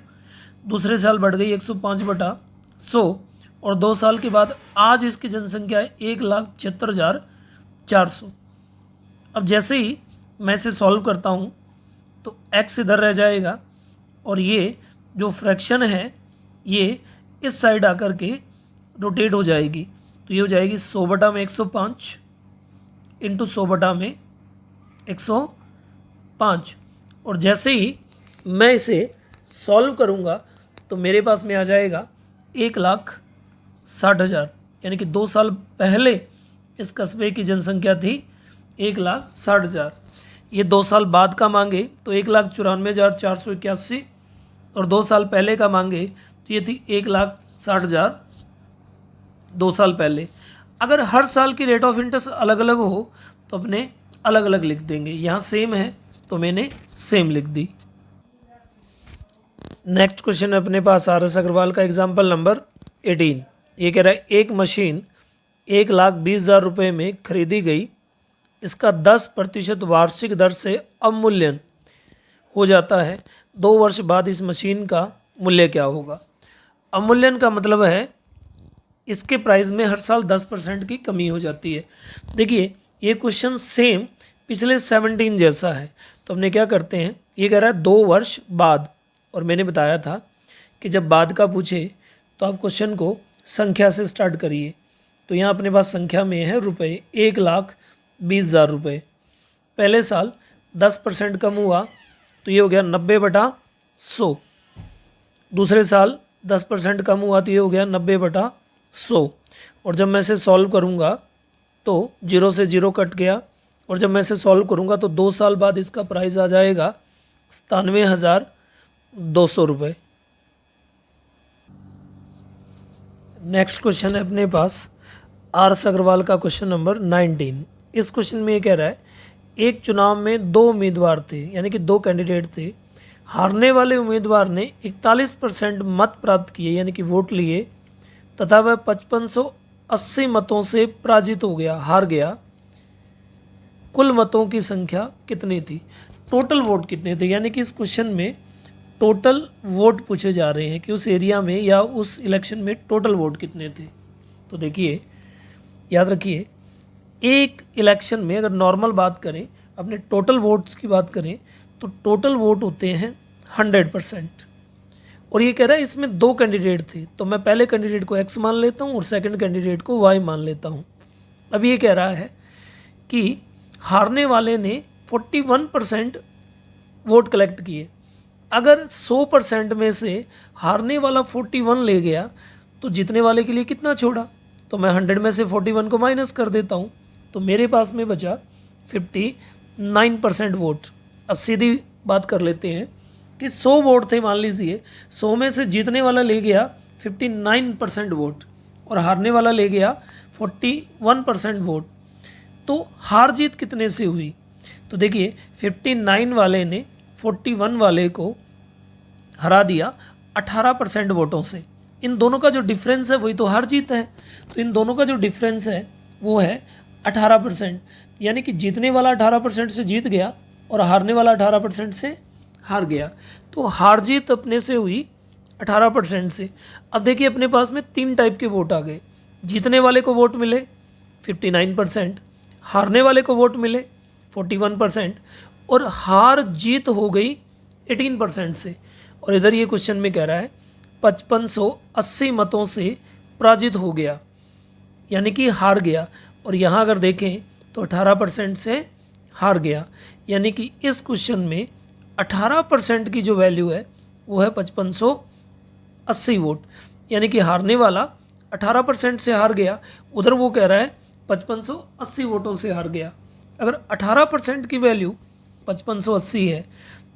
दूसरे साल बढ़ गई 105/100, और 2 साल के बाद आज इसकी जनसंख्या है 1,76,400। 400। अब जैसे ही मैं इसे सॉल्व करता हूँ तो x इधर रह जाएगा और ये जो फ्रैक्शन है ये इस साइड आकर के रोटेट हो जाएगी, तो ये हो जाएगी 100/105 इंटू 100/105। और जैसे ही मैं इसे सॉल्व करूँगा तो मेरे पास में आ जाएगा 1,60,000, यानी कि 2 साल पहले इस कस्बे की जनसंख्या थी 1,60,000। ये 2 साल बाद का मांगे तो 1,94,481, और 2 साल पहले का मांगे तो ये थी 1,60,000 2 साल पहले। अगर हर साल की रेट ऑफ इंटरेस्ट अलग अलग हो तो अपने अलग अलग लिख देंगे। यहाँ सेम है तो मैंने सेम लिख दी। नेक्स्ट क्वेश्चन अपने पास आर एस अग्रवाल का एग्जाम्पल नंबर 18। ये कह रहा है एक मशीन 1,20,000 रुपये में खरीदी गई, इसका 10% वार्षिक दर से अवमूल्यन हो जाता है, 2 वर्ष बाद इस मशीन का मूल्य क्या होगा। अवमूल्यन का मतलब है इसके प्राइस में हर साल 10% की कमी हो जाती है। देखिए ये क्वेश्चन सेम पिछले 17 जैसा है, तो हमने क्या करते हैं, ये कह रहा है 2 वर्ष बाद, और मैंने बताया था कि जब बाद का पूछे तो आप क्वेश्चन को संख्या से स्टार्ट करिए। तो यहाँ अपने पास संख्या में है रुपए, 1,20,000 रुपये। पहले साल 10% कम हुआ तो ये हो गया 90/100। दूसरे साल 10% कम हुआ तो ये हो गया 90/100। और जब मैं इसे सॉल्व करूँगा तो 0 से 0 कट गया, और जब मैं इसे सॉल्व करूँगा तो 2 साल बाद इसका प्राइस आ जाएगा 97,200 रुपये। नेक्स्ट क्वेश्चन है अपने पास आर एस अग्रवाल का क्वेश्चन नंबर 19। इस क्वेश्चन में ये कह रहा है एक चुनाव में 2 उम्मीदवार थे, यानी कि 2 कैंडिडेट थे। हारने वाले उम्मीदवार ने 41% मत प्राप्त किए, यानी कि वोट लिए, तथा वह 5580 मतों से पराजित हो गया, हार गया। कुल मतों की संख्या कितनी थी। टोटल वोट कितने थे, यानी कि इस क्वेश्चन में टोटल वोट पूछे जा रहे हैं कि उस एरिया में या उस इलेक्शन में टोटल वोट कितने थे। तो देखिए याद रखिए, एक इलेक्शन में अगर नॉर्मल बात करें, अपने टोटल वोट्स की बात करें तो टोटल वोट होते हैं 100%। और ये कह रहा है इसमें 2 कैंडिडेट थे, तो मैं पहले कैंडिडेट को x मान लेता हूँ और सेकंड कैंडिडेट को y मान लेता हूँ। अब ये कह रहा है कि हारने वाले ने 41% वोट कलेक्ट किए। अगर 100% में से हारने वाला 41 ले गया तो जीतने वाले के लिए कितना छोड़ा, तो मैं 100 में से 41 को माइनस कर देता हूँ, तो मेरे पास में बचा 59% वोट। अब सीधी बात कर लेते हैं कि 100 वोट थे, मान लीजिए 100 में से जीतने वाला ले गया 59% वोट और हारने वाला ले गया 41% वोट, तो हार जीत कितने से हुई। तो देखिए 59 वाले ने 41 वाले को हरा दिया 18% वोटों से। इन दोनों का जो डिफरेंस है वही तो हार जीत है, तो इन दोनों का जो डिफरेंस है वो है 18%, यानी कि जीतने वाला 18% से जीत गया और हारने वाला 18% से हार गया। तो हार जीत अपने से हुई 18% से। अब देखिए अपने पास में 3 टाइप के वोट आ गए। जीतने वाले को वोट मिले 59%, हारने वाले को वोट मिले 41%, और हार जीत हो गई 18% से। और इधर ये क्वेश्चन में कह रहा है 5580 मतों से पराजित हो गया, यानी कि हार गया। और यहाँ अगर देखें तो 18% से हार गया, यानी कि इस क्वेश्चन में 18% की जो वैल्यू है वो है 5580 वोट, यानी कि हारने वाला 18% से हार गया, उधर वो कह रहा है 5580 वोटों से हार गया। अगर 18% की वैल्यू 5580 है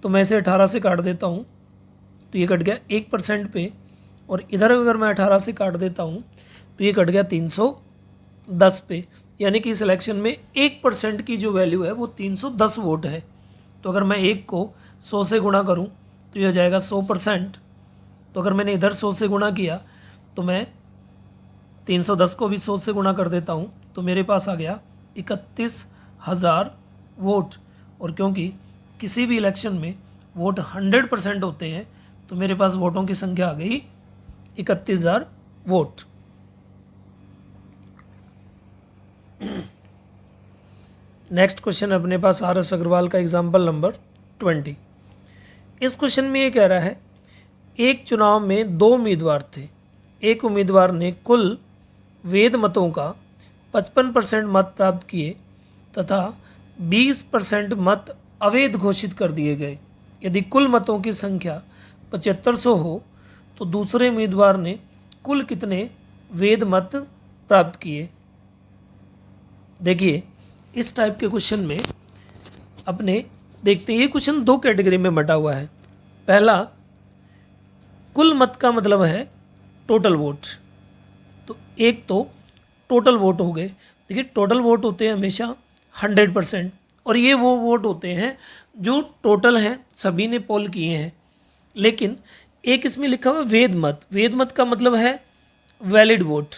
तो मैं इसे 18 से काट देता हूँ तो ये कट गया 1% पे, और इधर अगर मैं 18 से काट देता हूँ तो ये कट गया 310 पे, यानी कि इस इलेक्शन में 1% की जो वैल्यू है वो 310 वोट है। तो अगर मैं 1 को 100 से गुणा करूँ तो ये हो जाएगा 100%। तो अगर मैंने इधर 100 से गुणा किया तो मैं 310 को भी 100 से गुणा कर देता हूँ तो मेरे पास आ गया 31,000 वोट। और क्योंकि किसी भी इलेक्शन में वोट 100% होते हैं तो मेरे पास वोटों की संख्या आ गई 31,000 वोट। नेक्स्ट क्वेश्चन अपने पास आर एस अग्रवाल का एग्जाम्पल नंबर 20। इस क्वेश्चन में ये कह रहा है एक चुनाव में 2 उम्मीदवार थे। एक उम्मीदवार ने कुल वेद मतों का 55% मत प्राप्त किए तथा 20% मत अवैध घोषित कर दिए गए। यदि कुल मतों की संख्या 7500 हो तो दूसरे उम्मीदवार ने कुल कितने वेद मत प्राप्त किए। देखिए इस टाइप के क्वेश्चन में अपने देखते हैं, ये क्वेश्चन 2 कैटेगरी में बटा हुआ है। पहला, कुल मत का मतलब है टोटल वोट। तो एक तो टोटल वोट हो गए। देखिए टोटल वोट होते हैं हमेशा 100% और ये वो वोट होते हैं जो टोटल हैं, सभी ने पोल किए हैं। लेकिन एक इसमें लिखा हुआ वेद मत। वेद मत का मतलब है वैलिड वोट।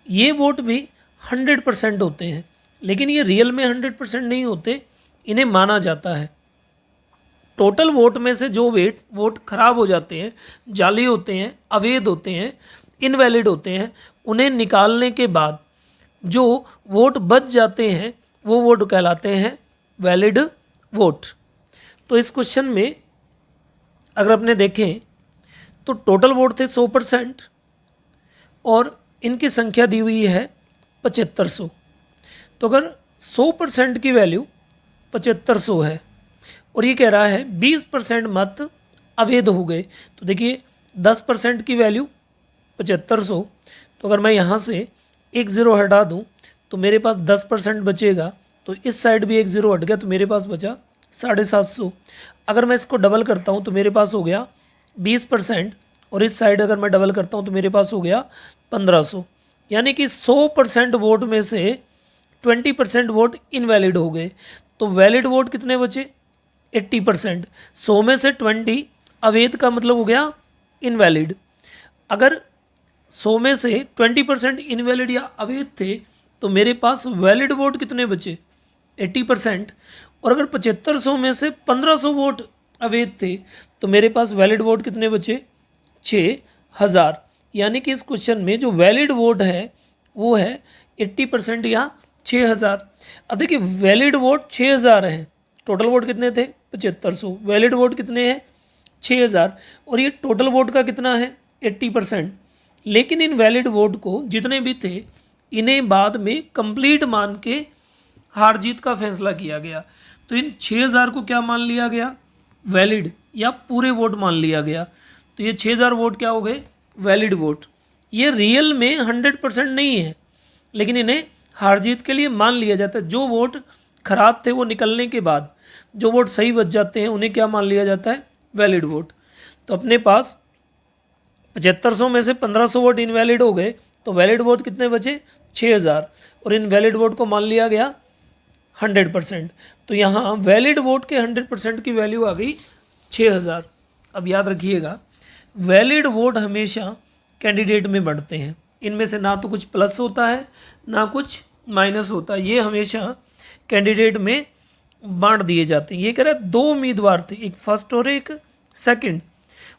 ये वोट भी 100% होते हैं, लेकिन ये रियल में 100% नहीं होते, इन्हें माना जाता है। टोटल वोट में से जो वोट खराब हो जाते हैं, जाली होते हैं, अवैध होते हैं, इनवैलिड होते हैं, उन्हें निकालने के बाद जो वोट बच जाते हैं वो वोट कहलाते हैं वैलिड वोट। तो इस क्वेश्चन में अगर अपने देखें तो टोटल वोट थे 100% और इनकी संख्या दी हुई है 7500। तो अगर 100% की वैल्यू 7500 है और ये कह रहा है 20% मत अवैध हो गए, तो देखिए 10% की वैल्यू 7500। तो अगर मैं यहाँ से एक ज़ीरो हटा दूँ तो मेरे पास 10% बचेगा। तो इस साइड भी एक ज़ीरो हट गया तो मेरे पास बचा 750। अगर मैं इसको डबल करता हूँ तो मेरे पास हो गया 20% और इस साइड अगर मैं डबल करता हूँ तो मेरे पास हो गया 1500। यानी कि 100% वोट में से 20% वोट इनवैलिड हो गए। तो वैलिड वोट कितने बचे? 80%। 100 में से 20 अवैध का मतलब हो गया इनवैलिड। अगर 100 में से 20% इनवैलिड या अवैध थे तो मेरे पास वैलिड वोट कितने बचे? 80%। और अगर 7500 में से 1500 वोट अवैध थे तो मेरे पास वैलिड वोट कितने बचे? 6000। यानी कि इस क्वेश्चन में जो वैलिड वोट है वो है 80% या 6000। अब देखिए वैलिड वोट 6000 हैं, टोटल वोट कितने थे? 7500। वैलिड वोट कितने हैं? 6000। और ये टोटल वोट का कितना है? 80%। लेकिन इन वैलिड वोट को जितने भी थे इन्हें बाद में कंप्लीट मान के हार जीत का फैसला किया गया। तो इन 6000 को क्या मान लिया गया? वैलिड या पूरे वोट मान लिया गया। तो ये 6000 वोट क्या हो गए? Valid vote. ये रियल में 100% नहीं है, लेकिन इन्हें हार जीत के लिए मान लिया जाता है। जो वोट खराब थे वो निकलने के बाद जो वोट सही बच जाते हैं उन्हें क्या मान लिया जाता है? Valid vote. तो अपने पास 7500 में से 1500 वोट इनवैलिड हो गए तो वैलिड वोट कितने बचे? 6000। और इन वैलिड वोट को मान लिया गया 100%। तो यहाँ वैलिड वोट के 100% की वैल्यू आ गई 6000। अब याद रखिएगा वैलिड वोट हमेशा कैंडिडेट में बढ़ते हैं। इनमें से ना तो कुछ प्लस होता है ना कुछ माइनस होता है, ये हमेशा कैंडिडेट में बांट दिए जाते हैं। ये कह रहा है 2 उम्मीदवार थे, एक फर्स्ट और एक सेकंड।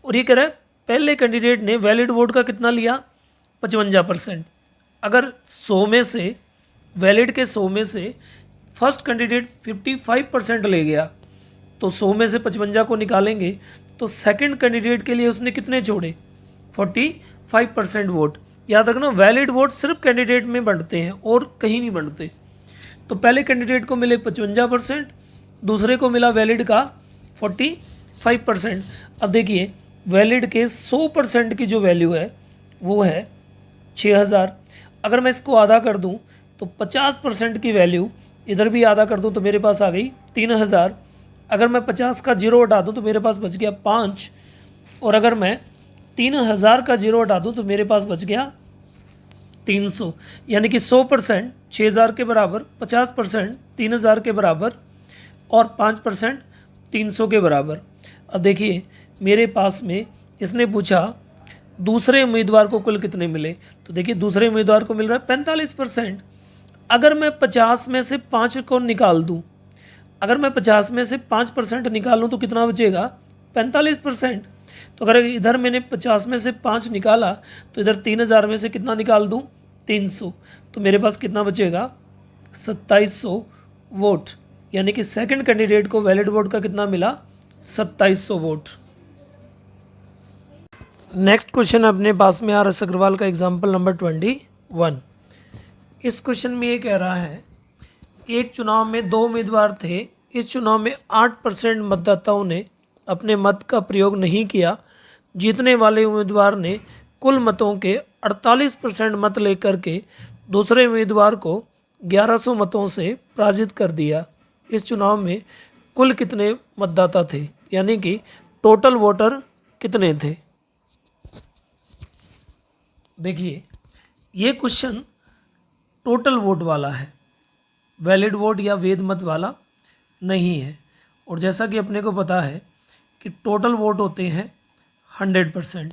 और ये कह रहा है पहले कैंडिडेट ने वैलिड वोट का कितना लिया? 55%। अगर 100 में से वैलिड के 100 में से फर्स्ट कैंडिडेट 55% ले गया तो 100 में से 55 को निकालेंगे तो सेकंड कैंडिडेट के लिए उसने कितने छोड़े? 45% वोट। याद रखना वैलिड वोट सिर्फ कैंडिडेट में बढ़ते हैं और कहीं नहीं बढ़ते। तो पहले कैंडिडेट को मिले 55%, दूसरे को मिला वैलिड का 45%। अब देखिए वैलिड के 100% की जो वैल्यू है वो है 6000। अगर मैं इसको आधा कर दूं तो 50% की वैल्यू इधर भी आधा कर दूं तो मेरे पास आ गई 3000। अगर मैं 50 का जीरो हटा दूं तो मेरे पास बच गया 5। और अगर मैं 3000 का जीरो हटा दूं तो मेरे पास बच गया 300। यानी कि 100% 6000 के बराबर, 50% 3000 के बराबर और 5% 300 के बराबर। अब देखिए मेरे पास में इसने पूछा दूसरे उम्मीदवार को कुल कितने मिले, तो देखिए दूसरे उम्मीदवार को मिल रहा है 45%। अगर मैं 50 में से 5 को निकाल दूं, अगर मैं 50 में से 5% निकालूं तो कितना बचेगा? 45%। तो अगर इधर मैंने 50 में से 5 निकाला तो इधर 3000 में से कितना निकाल दूं? 300। तो मेरे पास कितना बचेगा? 2700 वोट, यानी कि सेकंड कैंडिडेट को वैलिड वोट का कितना मिला, 2700 वोट। नेक्स्ट क्वेश्चन अपने पास में RS अग्रवाल का एग्जाम्पल नंबर 21। इस क्वेश्चन में ये कह रहा है, एक चुनाव में 2 उम्मीदवार थे। इस चुनाव में 8% मतदाताओं ने अपने मत का प्रयोग नहीं किया। जीतने वाले उम्मीदवार ने कुल मतों के 48% मत लेकर के दूसरे उम्मीदवार को 1100 मतों से पराजित कर दिया। इस चुनाव में कुल कितने मतदाता थे, यानी कि टोटल वोटर कितने थे। देखिए, ये क्वेश्चन टोटल वोट वाला है, वैलिड वोट या वैध मत वाला नहीं है। और जैसा कि अपने को पता है कि टोटल वोट होते हैं 100%।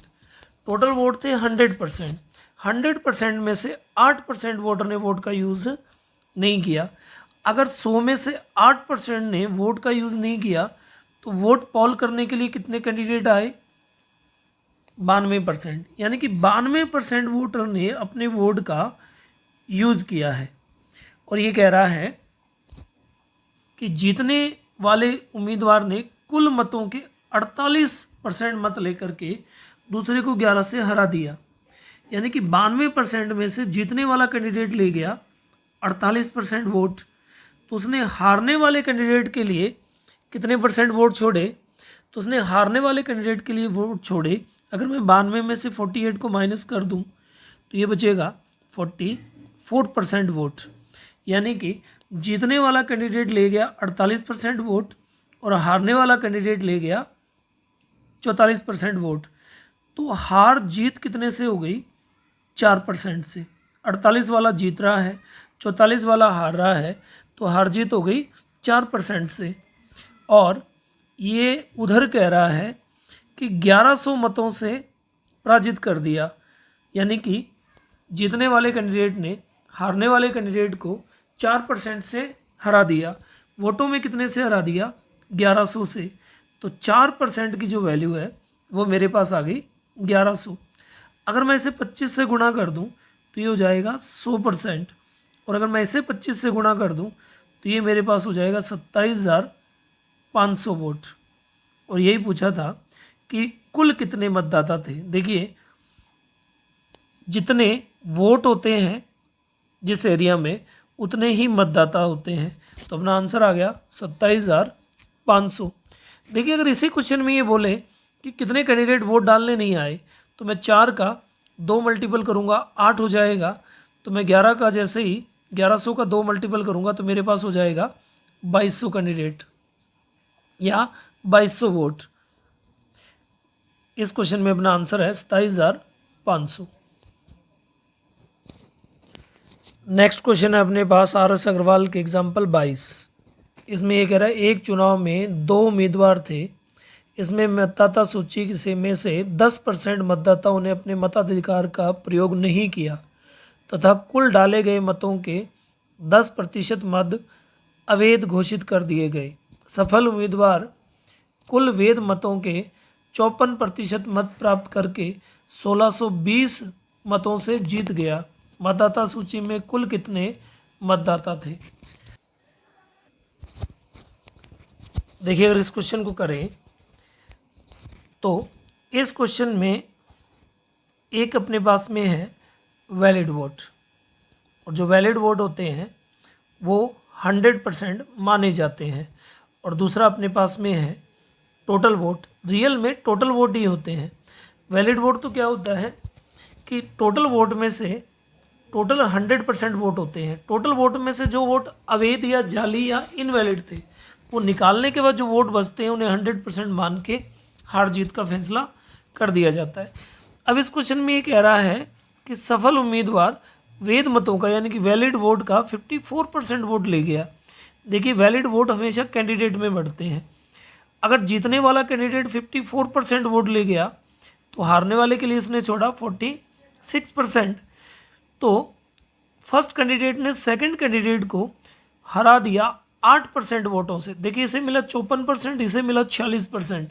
टोटल वोट थे 100%। 100% में से 8% वोटर ने वोट का यूज़ नहीं किया। अगर 100 में से 8% ने वोट का यूज़ नहीं किया तो वोट पॉल करने के लिए कितने कैंडिडेट आए, 92%, यानी कि 92% वोटर ने अपने वोट का यूज़ किया है। और ये कह रहा है कि जीतने वाले उम्मीदवार ने कुल मतों के 48% मत लेकर के दूसरे को 11 से हरा दिया, यानी कि 92% में से जीतने वाला कैंडिडेट ले गया 48% वोट, तो उसने हारने वाले कैंडिडेट के लिए कितने परसेंट वोट छोड़े, तो उसने हारने वाले कैंडिडेट के लिए वोट छोड़े। अगर मैं 92 में से 48 को माइनस कर दूं तो ये बचेगा 44% वोट, यानी कि जीतने वाला कैंडिडेट ले गया 48% वोट और हारने वाला कैंडिडेट ले गया 44% वोट। तो हार जीत कितने से हो गई, 4% से। 48 वाला जीत रहा है, 44 वाला हार रहा है, तो हार जीत हो गई 4% से। और ये उधर कह रहा है कि 1100 मतों से पराजित कर दिया, यानी कि जीतने वाले कैंडिडेट ने हारने वाले कैंडिडेट को 4% से हरा दिया। वोटों में कितने से हरा दिया, 1100 से। तो 4% की जो वैल्यू है वो मेरे पास आ गई 1100। अगर मैं इसे 25 से गुणा कर दूं तो ये हो जाएगा 100%, और अगर मैं इसे 25 से गुणा कर दूं तो ये मेरे पास हो जाएगा 27,500 वोट। और यही पूछा था कि कुल कितने मतदाता थे। देखिए, जितने वोट होते हैं जिस एरिया में उतने ही मतदाता होते हैं, तो अपना आंसर आ गया 27,500। देखिए, अगर इसी क्वेश्चन में ये बोले कि कितने कैंडिडेट वोट डालने नहीं आए, तो मैं 4 का 2 मल्टीपल करूँगा 8 हो जाएगा। तो मैं 11 का जैसे ही 1100 का 2 मल्टीपल करूँगा तो मेरे पास हो जाएगा 2200 कैंडिडेट या 2200 वोट। इस क्वेश्चन में अपना आंसर है 27,500। नेक्स्ट क्वेश्चन है अपने पास RS अग्रवाल के एग्जाम्पल 22। इसमें ये कह रहा है, एक चुनाव में 2 उम्मीदवार थे। इसमें मतदाता सूची में से 10% मतदाताओं ने अपने मताधिकार का प्रयोग नहीं किया तथा कुल डाले गए मतों के 10% मत अवैध घोषित कर दिए गए। सफल उम्मीदवार कुल वैध मतों के 54% मत प्राप्त करके 1620 मतों से जीत गया। मतदाता सूची में कुल कितने मतदाता थे। देखिए, अगर इस क्वेश्चन को करें तो इस क्वेश्चन में एक अपने पास में है वैलिड वोट, और जो वैलिड वोट होते हैं वो 100% माने जाते हैं, और दूसरा अपने पास में है टोटल वोट। रियल में टोटल वोट ही होते हैं। वैलिड वोट तो क्या होता है कि टोटल वोट में से टोटल 100% वोट होते हैं। टोटल वोट में से जो वोट अवैध या जाली या इनवैलिड थे वो निकालने के बाद जो वोट बचते हैं उन्हें 100% मान के हार जीत का फैसला कर दिया जाता है। अब इस क्वेश्चन में ये कह रहा है कि सफल उम्मीदवार वैध मतों का यानी कि वैलिड वोट का 54% वोट ले गया। देखिए, वैलिड वोट हमेशा कैंडिडेट में बढ़ते हैं। अगर जीतने वाला कैंडिडेट 54% वोट ले गया तो हारने वाले के लिए इसने छोड़ा 46%। तो फर्स्ट कैंडिडेट ने सेकंड कैंडिडेट को हरा दिया 8% वोटों से। देखिए, इसे मिला 54%, इसे मिला 46%।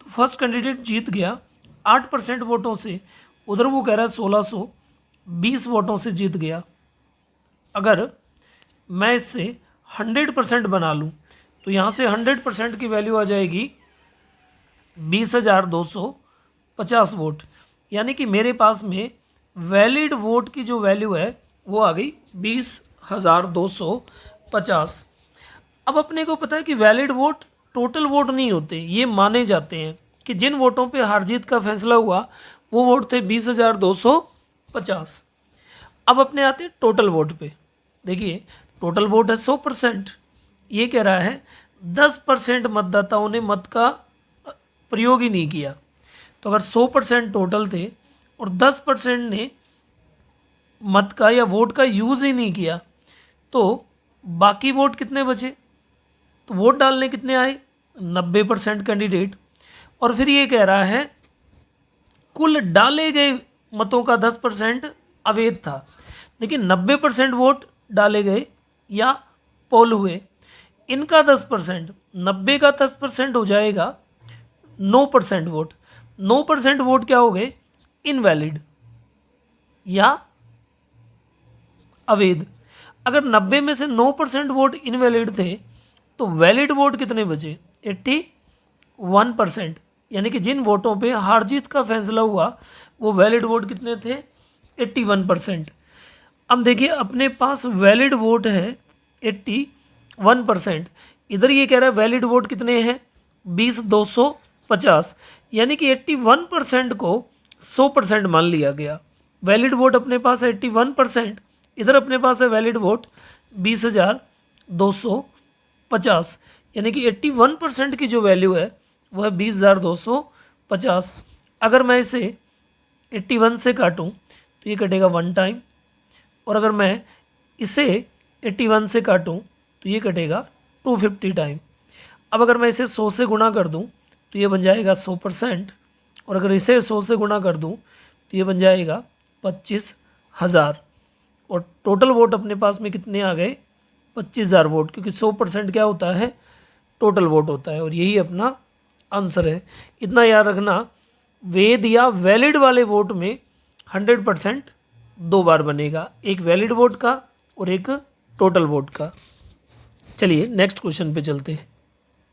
तो फर्स्ट कैंडिडेट जीत गया 8% वोटों से, उधर वो कह रहा है 1620 वोटों से जीत गया। अगर मैं इससे 100% बना लूँ तो यहाँ से 100% की वैल्यू आ जाएगी 20,250 वोट, यानी कि मेरे पास में वैलिड वोट की जो वैल्यू है वो आ गई 20,250। अब अपने को पता है कि वैलिड वोट टोटल वोट नहीं होते, ये माने जाते हैं कि जिन वोटों पे हार जीत का फैसला हुआ वो वोट थे 20,250। अब अपने आते हैं टोटल वोट पे। देखिए टोटल वोट है 100%, ये कह रहा है 10% मतदाताओं ने मत का प्रयोग ही नहीं किया। तो अगर 100% टोटल थे और 10% ने मत का या वोट का यूज़ ही नहीं किया तो बाकी वोट कितने बचे? तो वोट डालने कितने आए? 90% कैंडिडेट। और फिर ये कह रहा है कुल डाले गए मतों का 10% अवैध था। लेकिन 90% वोट डाले गए या पोल हुए, इनका 10%, 90 का 10% हो जाएगा 9% वोट। 9% वोट क्या हो गए? इनवैलिड या अवैध। अगर 90 में से 9% वोट इनवैलिड थे तो वैलिड वोट कितने बचे? 81%। यानी कि जिन वोटों पे हार जीत का फैसला हुआ वो वैलिड वोट कितने थे? 81%। अब देखिए अपने पास वैलिड वोट है 81%, इधर ये कह रहा है वैलिड वोट कितने हैं? 20,250, यानी कि 81% को 100% मान लिया गया। वैलिड वोट अपने पास है 81%, इधर अपने पास है वैलिड वोट 20,250, यानी कि 81% की जो वैल्यू है वह है 20,250। अगर मैं इसे 81 से काटूं तो ये कटेगा 1 टाइम, और अगर मैं इसे 81 से काटूं तो ये कटेगा 250 टाइम। अब अगर मैं इसे 100 से गुणा कर दूं तो ये बन जाएगा 100%, और अगर इसे 100 से गुणा कर दूं तो ये बन जाएगा 25,000। और टोटल वोट अपने पास में कितने आ गए? 25,000 वोट, क्योंकि 100% क्या होता है? टोटल वोट होता है, और यही अपना आंसर है। इतना याद रखना, वैध या वैलिड वाले वोट में 100% 2 बार बनेगा, एक वैलिड वोट का और एक टोटल वोट का। चलिए नेक्स्ट क्वेश्चन पे चलते हैं।